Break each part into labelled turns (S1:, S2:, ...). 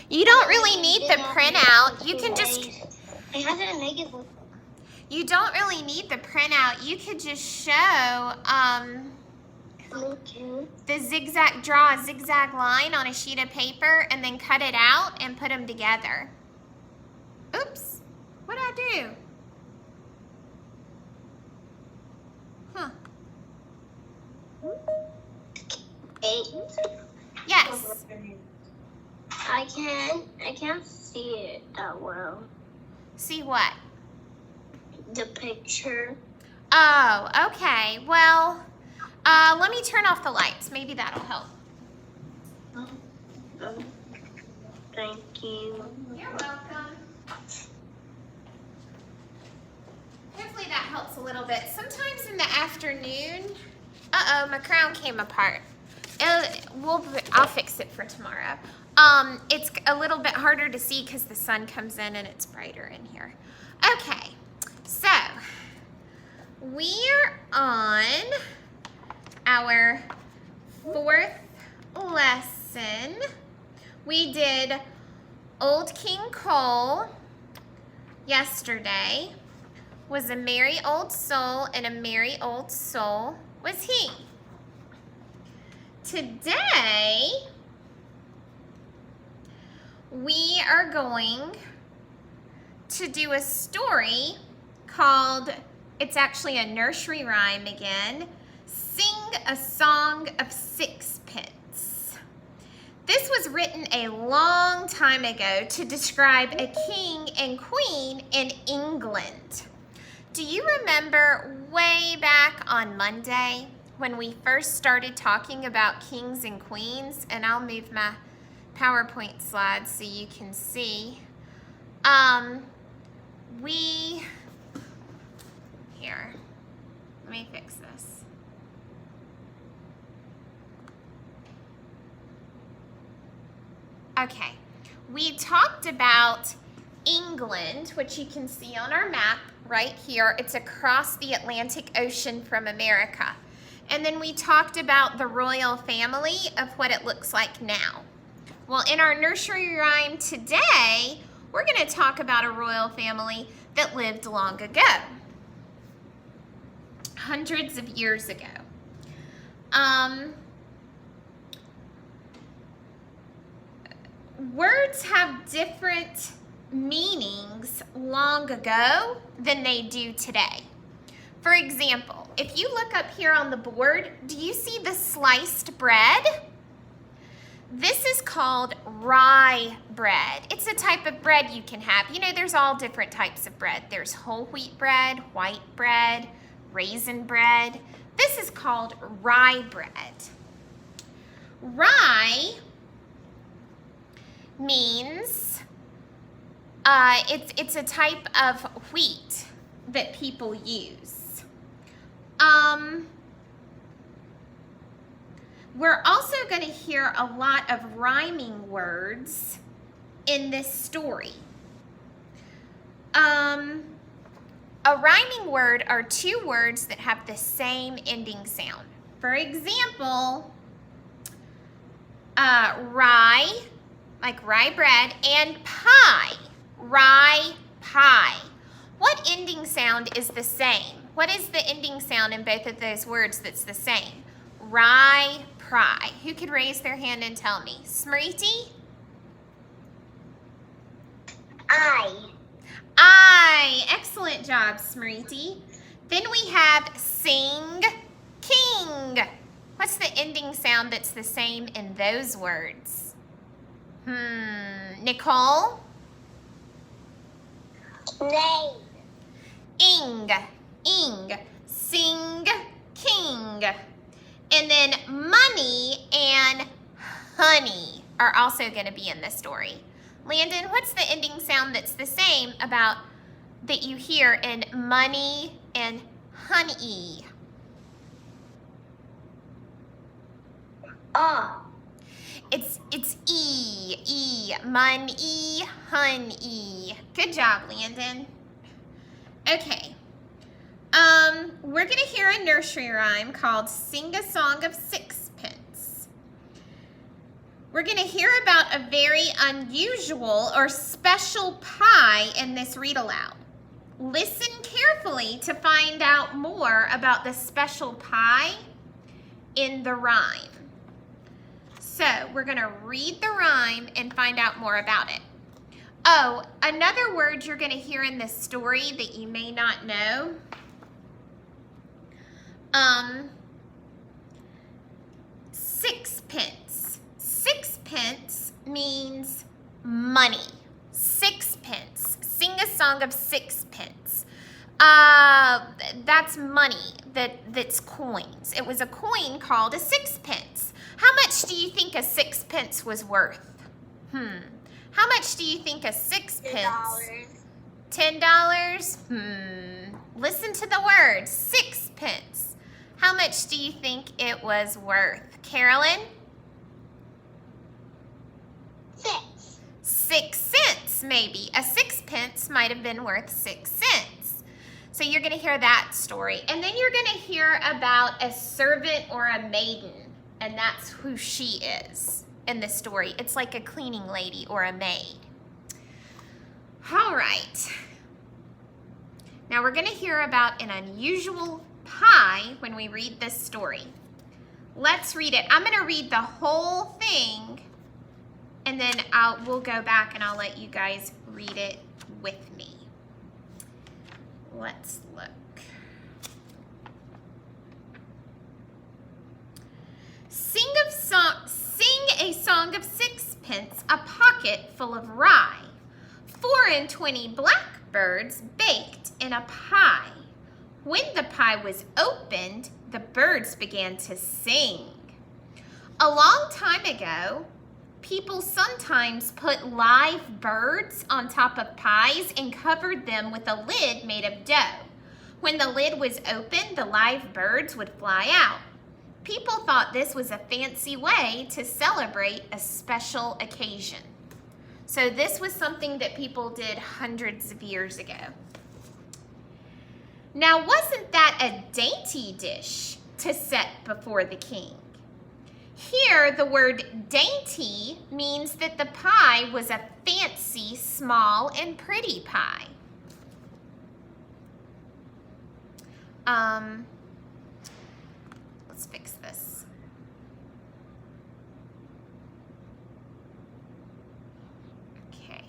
S1: You don't really need the printout. You can just...
S2: I have it in negative.
S1: You don't really need the printout. You could just show the zigzag, draw a zigzag line on a sheet of paper and then cut it out and put them together. Oops, what'd I do? Huh.
S2: 8.
S1: Yes.
S2: I can't see it that well.
S1: See what?
S2: The picture.
S1: Oh, okay. Well, let me turn off the lights. Maybe that'll help.
S2: Thank you.
S1: You're welcome. Hopefully that helps a little bit. Sometimes in the afternoon, my crown came apart. I'll fix it for tomorrow. It's a little bit harder to see because the sun comes in and it's brighter in here. Okay, so we're on our 4th lesson. We did Old King Cole yesterday. Was a merry old soul, and a merry old soul was he. Today, we are going to do a story called, it's actually a nursery rhyme again, Sing a Song of Sixpence. This was written a long time ago to describe a king and queen in England. Do you remember way back on Monday when we first started talking about kings and queens? And I'll move my PowerPoint slides so you can see. Here, let me fix this. Okay, we talked about England, which you can see on our map right here. It's across the Atlantic Ocean from America. And then we talked about the royal family of what it looks like now. Well, in our nursery rhyme today, we're going to talk about a royal family that lived long ago, hundreds of years ago. Words have different meanings long ago than they do today. For example, if you look up here on the board, do you see the sliced bread? This is called rye bread. It's a type of bread you can have. You know, there's all different types of bread. There's whole wheat bread, white bread, raisin bread. This is called rye bread. Rye means it's a type of wheat that people use. We're also going to hear a lot of rhyming words in this story. A rhyming word are two words that have the same ending sound. For example, rye, like rye bread, and pie, rye pie. What ending sound is the same? What is the ending sound in both of those words that's the same? Rye, pie. Who could raise their hand and tell me? Smriti? I. Excellent job, Smriti. Then we have sing, king. What's the ending sound that's the same in those words? Nicole?
S2: Name.
S1: Ing, sing, king. And then money and honey are also going to be in the story. Landon, what's the ending sound that's the same about that you hear in money and honey? It's E, money, honey. Good job, Landon. Okay. We're going to hear a nursery rhyme called Sing a Song of Sixpence. We're going to hear about a very unusual or special pie in this read aloud. Listen carefully to find out more about the special pie in the rhyme. So we're going to read the rhyme and find out more about it. Oh, another word you're going to hear in this story that you may not know. Sixpence. Sixpence means money. Sixpence. Sing a song of sixpence. That's money that's coins. It was a coin called a sixpence. How much do you think a sixpence was worth? How much do you think a sixpence? $10. Listen to the word, sixpence. How much do you think it was worth? Carolyn?
S2: 6.
S1: 6 cents, maybe. A sixpence might have been worth 6 cents. So you're going to hear that story. And then you're going to hear about a servant or a maiden. And that's who she is in the story. It's like a cleaning lady or a maid. All right. Now we're going to hear about an unusual pie when we read this story. Let's read it. I'm going to read the whole thing, and then we'll go back and I'll let you guys read it with me. Let's look. Sing a song of sixpence, a pocket full of rye. 24 blackbirds baked in a pie. When the pie was opened, the birds began to sing. A long time ago, people sometimes put live birds on top of pies and covered them with a lid made of dough. When the lid was opened, the live birds would fly out. People thought this was a fancy way to celebrate a special occasion. So this was something that people did hundreds of years ago. Now, wasn't that a dainty dish to set before the king? Here, the word dainty means that the pie was a fancy, small, and pretty pie. Let's fix this. Okay.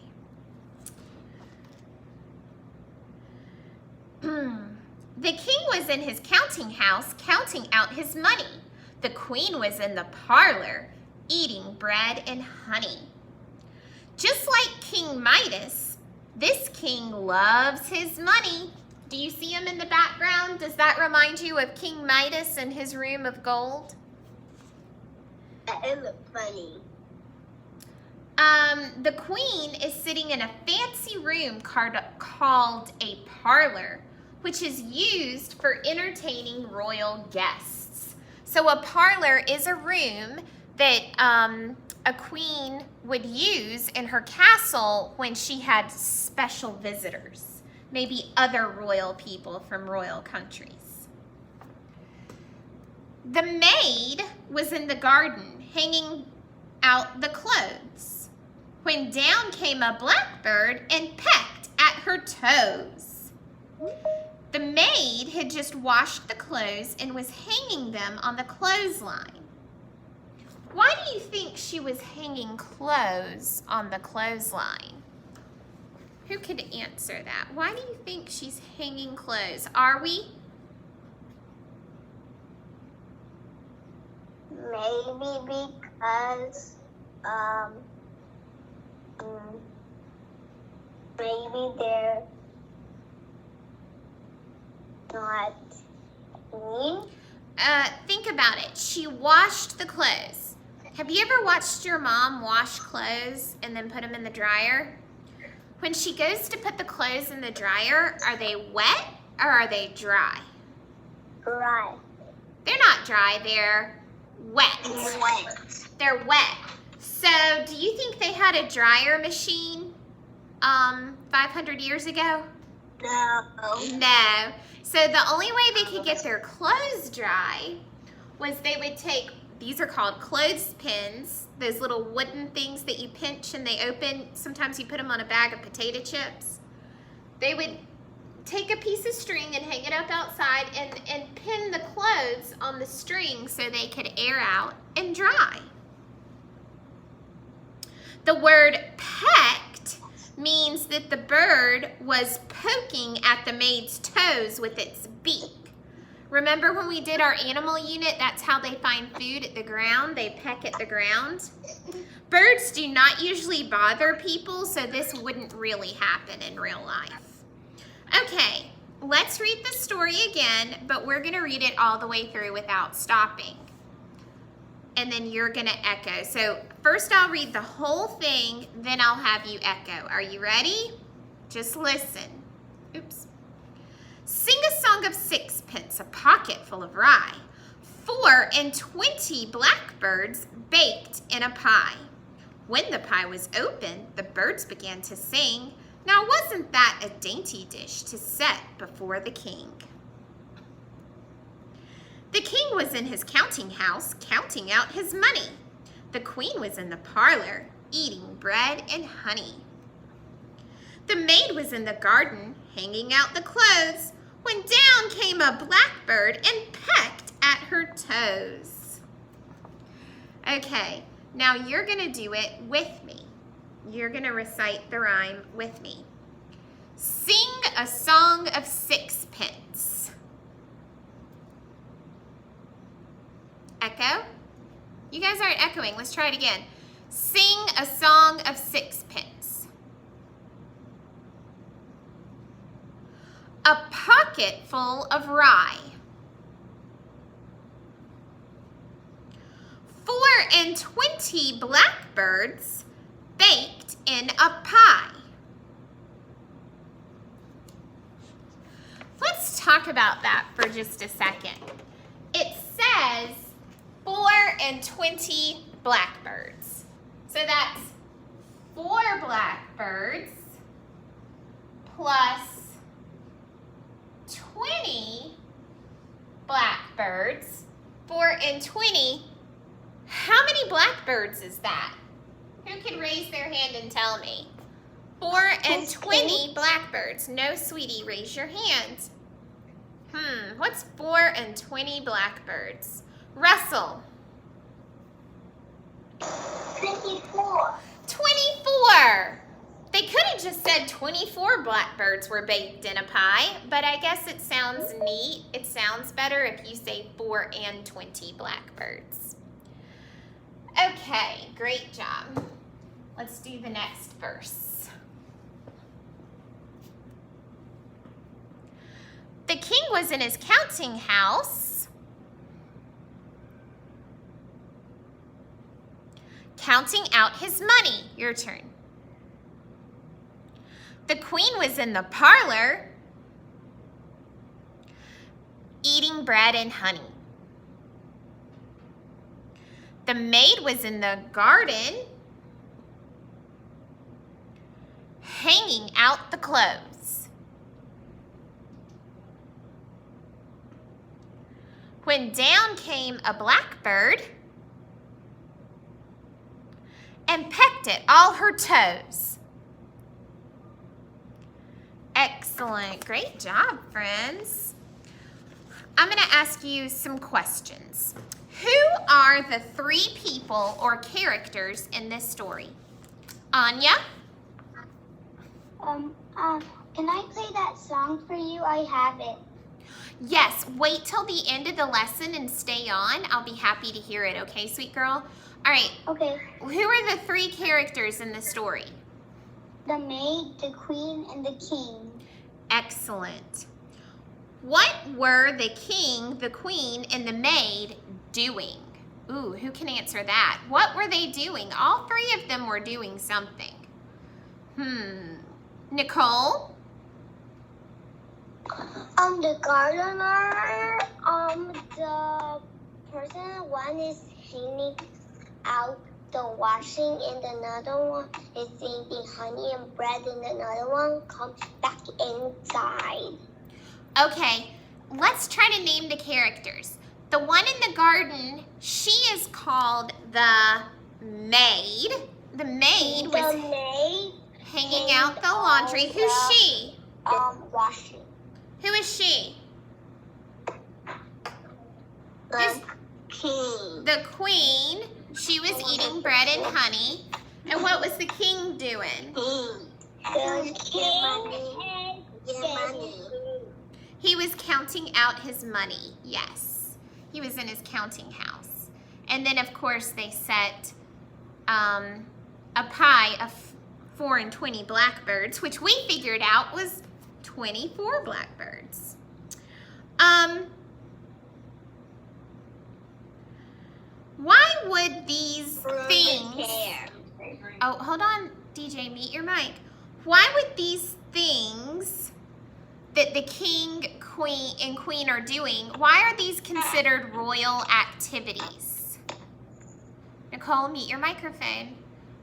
S1: The king was in his counting house counting out his money. The queen was in the parlor eating bread and honey. Just like King Midas, this king loves his money. Do you see him in the background? Does that remind you of King Midas and his room of gold?
S2: That is funny.
S1: The queen is sitting in a fancy room called a parlor, which is used for entertaining royal guests. So a parlor is a room that a queen would use in her castle when she had special visitors, maybe other royal people from royal countries. The maid was in the garden hanging out the clothes when down came a blackbird and pecked at her toes. The maid had just washed the clothes and was hanging them on the clothesline. Why do you think she was hanging clothes on the clothesline? Who could answer that? Why do you think she's hanging clothes? Are we?
S2: Maybe because maybe they're not clean.
S1: Think about it. She washed the clothes. Have you ever watched your mom wash clothes and then put them in the dryer? When she goes to put the clothes in the dryer, are they wet or are they dry?
S2: Right.
S1: They're not dry, they're wet.
S2: Wet.
S1: They're wet. So do you think they had a dryer machine 500 years ago?
S2: No.
S1: No. So the only way they could get their clothes dry was they would take these are called clothespins, those little wooden things that you pinch and they open. Sometimes you put them on a bag of potato chips. They would take a piece of string and hang it up outside and pin the clothes on the string so they could air out and dry. The word pecked means that the bird was poking at the maid's toes with its beak. Remember when we did our animal unit, that's how they find food at the ground. They peck at the ground. Birds do not usually bother people, so this wouldn't really happen in real life. Okay, let's read the story again, but we're gonna read it all the way through without stopping. And then you're gonna echo. So first I'll read the whole thing, then I'll have you echo. Are you ready? Just listen. Oops. Sing a song of sixpence, a pocket full of rye, 4 and 20 blackbirds baked in a pie. When the pie was opened, the birds began to sing. Now wasn't that a dainty dish to set before the king? The king was in his counting house, counting out his money. The queen was in the parlor, eating bread and honey. The maid was in the garden, hanging out the clothes, when down came a blackbird and pecked at her toes. Okay, now you're gonna do it with me. You're gonna recite the rhyme with me. Sing a song of sixpence. Echo? You guys aren't echoing. Let's try it again. Sing a song of sixpence. A pocket full of rye. 4 and 20 blackbirds baked in a pie. Let's talk about that for just a second. It says 4 and 20 blackbirds. So that's 4 blackbirds plus 20 blackbirds. 4 and 20. How many blackbirds is that? Who can raise their hand and tell me? 4 and 20 blackbirds. No, sweetie, raise your hand. What's 4 and 20 blackbirds? Russell.
S2: 24.
S1: 24. They could have just said 24 blackbirds were baked in a pie, but I guess it sounds neat. It sounds better if you say 4 and 20 blackbirds. Okay, great job. Let's do the next verse. The king was in his counting house, counting out his money. Your turn. The queen was in the parlor, eating bread and honey. The maid was in the garden, hanging out the clothes. When down came a blackbird and pecked at all her toes. Excellent. Great job, friends. I'm going to ask you some questions. Who are the 3 people or characters in this story? Anya?
S2: Can I play that song for you? I have it.
S1: Yes, wait till the end of the lesson and stay on. I'll be happy to hear it, okay, sweet girl? All right.
S2: Okay.
S1: Who are the 3 characters in the story?
S2: The maid, the queen, and the king.
S1: Excellent. What were the king, the queen, and the maid doing? Ooh, who can answer that? What were they doing? All 3 of them were doing something. Nicole?
S2: The gardener, the person, one is hanging out the washing, and another one is eating honey and bread, and another one comes back inside.
S1: Okay, let's try to name the characters. The one in the garden, she is called the maid. The maid was
S2: The maid
S1: hanging out the laundry. Who's she?
S2: Washing.
S1: Who is she?
S2: The king.
S1: The queen. She was eating bread and honey. And what was the king doing?
S2: The king is money.
S1: He was counting out his money. Yes. He was in his counting house. And then, of course, they set a pie of 4 and 20 blackbirds, which we figured out was 24 blackbirds. Why would these things... Oh, hold on, DJ, mute your mic. Why would these things that the king, queen are doing, why are these considered royal activities? Nicole, mute your microphone.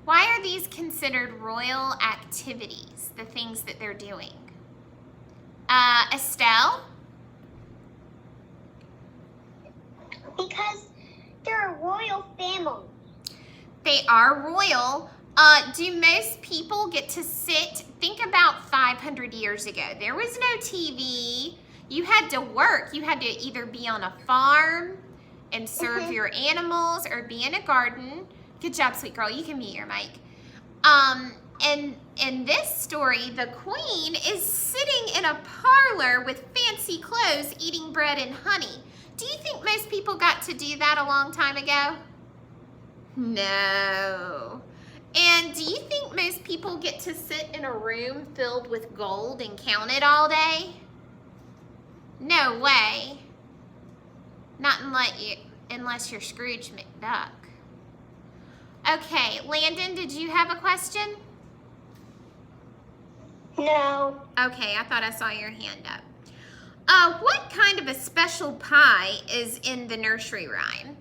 S1: Why are these considered royal activities, the things that they're doing? Estelle?
S2: Because they're a royal family.
S1: They are royal. Do most people get to sit? Think about 500 years ago. There was no TV. You had to work. You had to either be on a farm and serve your animals or be in a garden. Good job, sweet girl. You can mute your mic. And in this story, the queen is sitting in a parlor with fancy clothes eating bread and honey. Do you think most people got to do that a long time ago? No. And do you think most people get to sit in a room filled with gold and count it all day? No way. Not unless you're Scrooge McDuck. Okay, Landon, did you have a question?
S2: No.
S1: Okay, I thought I saw your hand up. What kind of a special pie is in the nursery rhyme?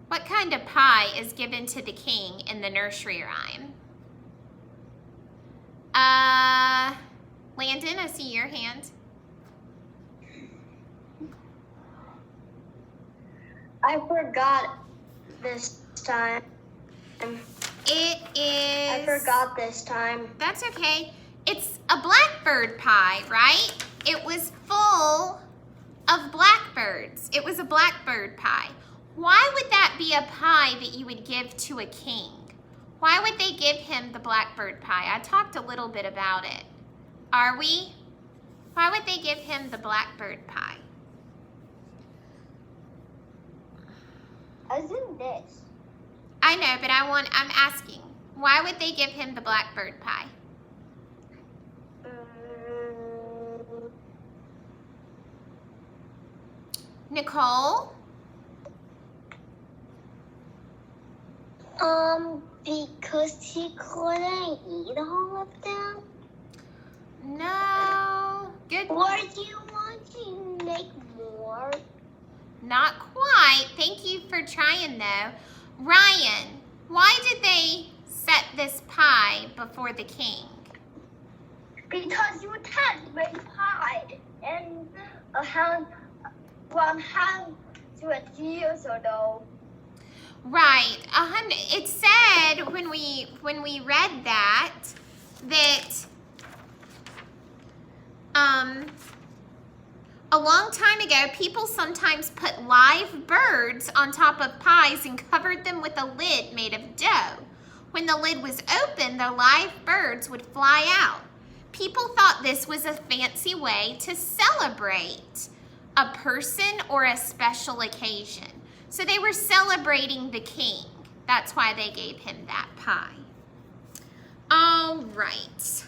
S1: What kind of pie is given to the king in the nursery rhyme? Landon, I see your hand.
S2: I forgot this time.
S1: It is...
S2: I forgot this time.
S1: That's okay. It's a blackbird pie, right? It was full of blackbirds. It was a blackbird pie. Why would that be a pie that you would give to a king? Why would they give him the blackbird pie? I talked a little bit about it. Are we? Why would they give him the blackbird pie?
S2: As in this.
S1: I know, but I'm asking. Why would they give him the blackbird pie? Nicole?
S2: Because he couldn't eat all of them?
S1: No. Good.
S2: Or do you want to make more?
S1: Not quite. Thank you for trying, though. Ryan, why did they set this pie before the king?
S2: Because you can't make pie and around 100 years ago.
S1: Right. It said when we read that a long time ago, people sometimes put live birds on top of pies and covered them with a lid made of dough. When the lid was open, the live birds would fly out. People thought this was a fancy way to celebrate a person or a special occasion. So they were celebrating the king. That's why they gave him that pie. All right.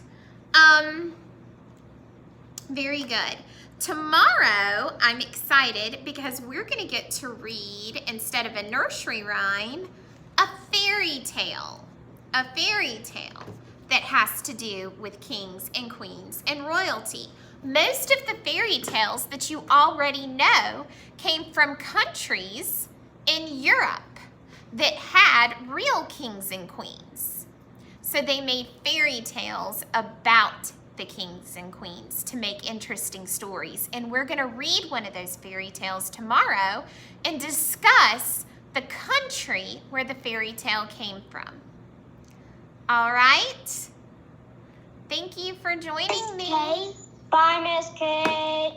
S1: Very good. Tomorrow, I'm excited because we're going to get to read, instead of a nursery rhyme, a fairy tale. A fairy tale that has to do with kings and queens and royalty. Most of the fairy tales that you already know came from countries in Europe that had real kings and queens. So they made fairy tales about the kings and queens to make interesting stories. And we're going to read one of those fairy tales tomorrow and discuss the country where the fairy tale came from. All right? Thank you for joining me.
S2: Bye, Miss Kate.